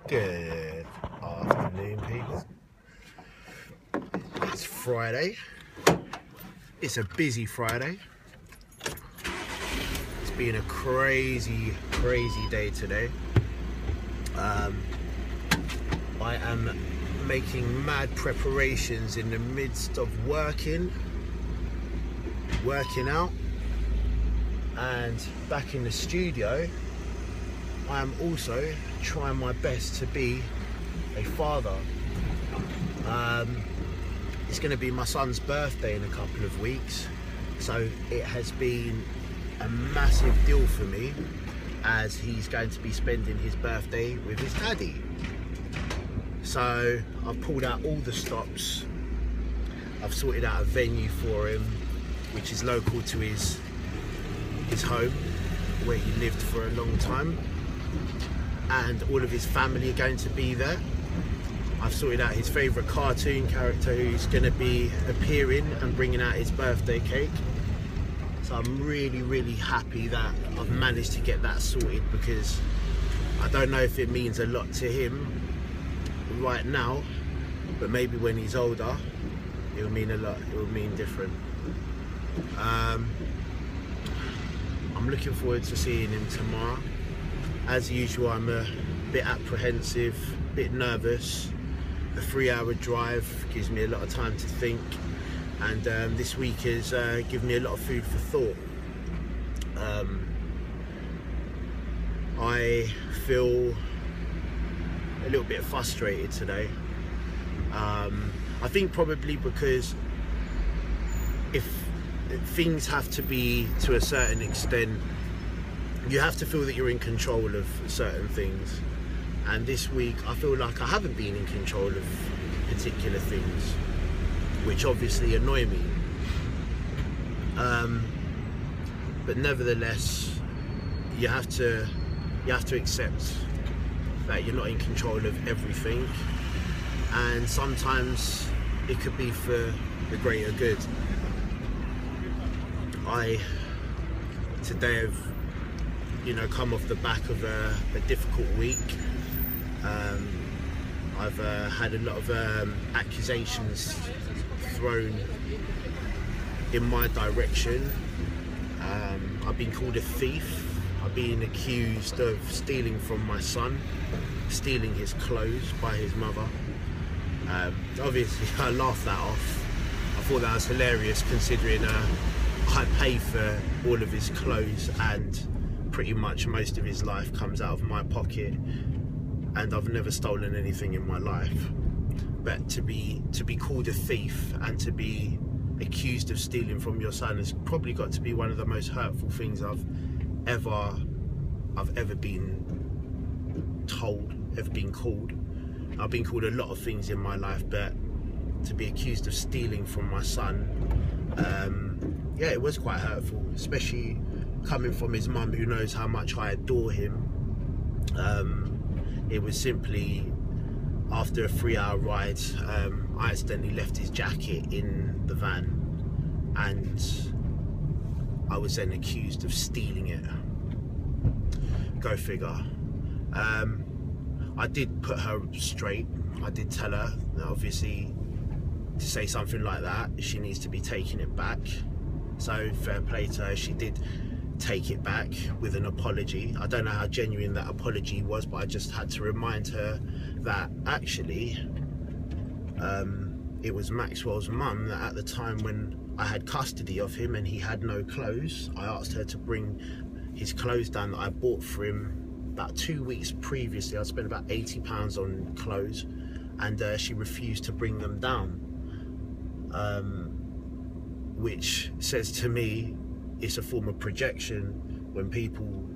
Good afternoon, people. It's Friday. It's a busy Friday. It's been a crazy day today. I am making mad preparations in the midst of working out, and back in the studio I am also trying my best to be a father. It's going to be my son's birthday in a couple of weeks, so it has been a massive deal for me, as he's going to be spending his birthday with his daddy. So I've pulled out all the stops. I've sorted out a venue for him, which is local to his home, where he lived for a long time, and all of his family are going to be there. I've sorted out his favourite cartoon character who's going to be appearing and bringing out his birthday cake. So I'm really happy that I've managed to get that sorted, because I don't know if it means a lot to him right now, but maybe when he's older it'll mean a lot, it will mean different. I'm looking forward to seeing him tomorrow. As usual, I'm a bit apprehensive, a bit nervous. The 3-hour drive gives me a lot of time to think, and this week has given me a lot of food for thought. I feel a little bit frustrated today. I think probably because if things have to be to a certain extent, you have to feel that you're in control of certain things, and this week I feel like I haven't been in control of particular things, which obviously annoy me. But nevertheless, you have to accept that you're not in control of everything, and sometimes it could be for the greater good. I today have come off the back of a difficult week. I've had a lot of accusations thrown in my direction. I've been called a thief. I've been accused of stealing from my son, stealing his clothes by his mother. Obviously I laughed that off. I thought that was hilarious, considering I pay for all of his clothes, and pretty much most of his life comes out of my pocket, and I've never stolen anything in my life. But to be called a thief and to be accused of stealing from your son has probably got to be one of the most hurtful things I've ever been told, ever been called. I've been called a lot of things in my life, but to be accused of stealing from my son, yeah, it was quite hurtful, especially coming from his mum, who knows how much I adore him. It was simply after a 3-hour ride, I accidentally left his jacket in the van, and I was then accused of stealing it. Go figure. I did put her straight. I did tell her that obviously to say something like that, she needs to be taking it back. So fair play to her, she did take it back with an apology. I don't know how genuine that apology was, but I just had to remind her that actually it was Maxwell's mum that at the time when I had custody of him and he had no clothes, I asked her to bring his clothes down that I bought for him about 2 weeks previously. I spent about £80 on clothes, and she refused to bring them down, which says to me it's a form of projection. When people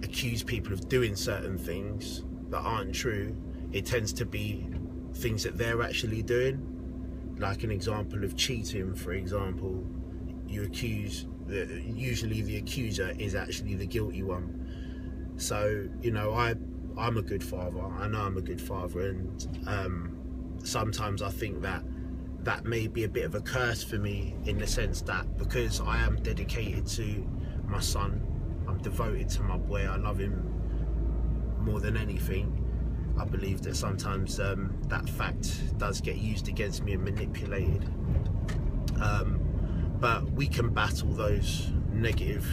accuse people of doing certain things that aren't true, it tends to be things that they're actually doing. Like an example of cheating, for example, usually the accuser is actually the guilty one. So I'm a good father. I know I'm a good father, and sometimes I think that may be a bit of a curse for me, in the sense that because I am dedicated to my son. I'm devoted to my boy. I love him more than anything. I believe that sometimes that fact does get used against me and manipulated. But we can battle those negative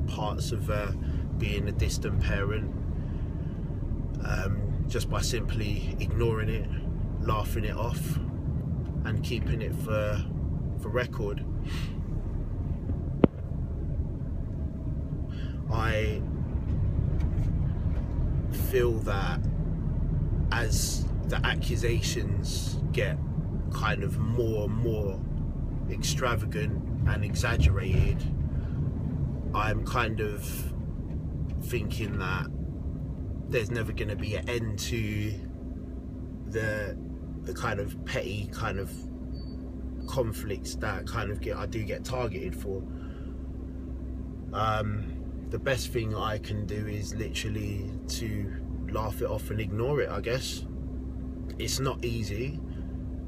parts of being a distant parent just by simply ignoring it, laughing it off, and keeping it for record. I feel that as the accusations get kind of more and more extravagant and exaggerated, I'm kind of thinking that there's never going to be an end to the kind of petty kind of conflicts that kind of I do get targeted for. The best thing I can do is literally to laugh it off and ignore it, I guess. It's not easy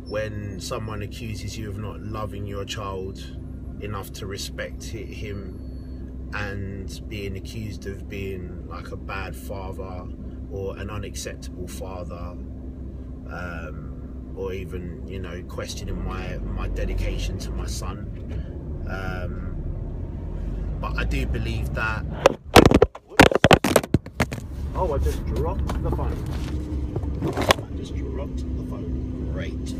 when someone accuses you of not loving your child enough to respect him, and being accused of being like a bad father or an unacceptable father, or even, you know, questioning my dedication to my son. But I do believe that... Oh, I just dropped the phone. Great.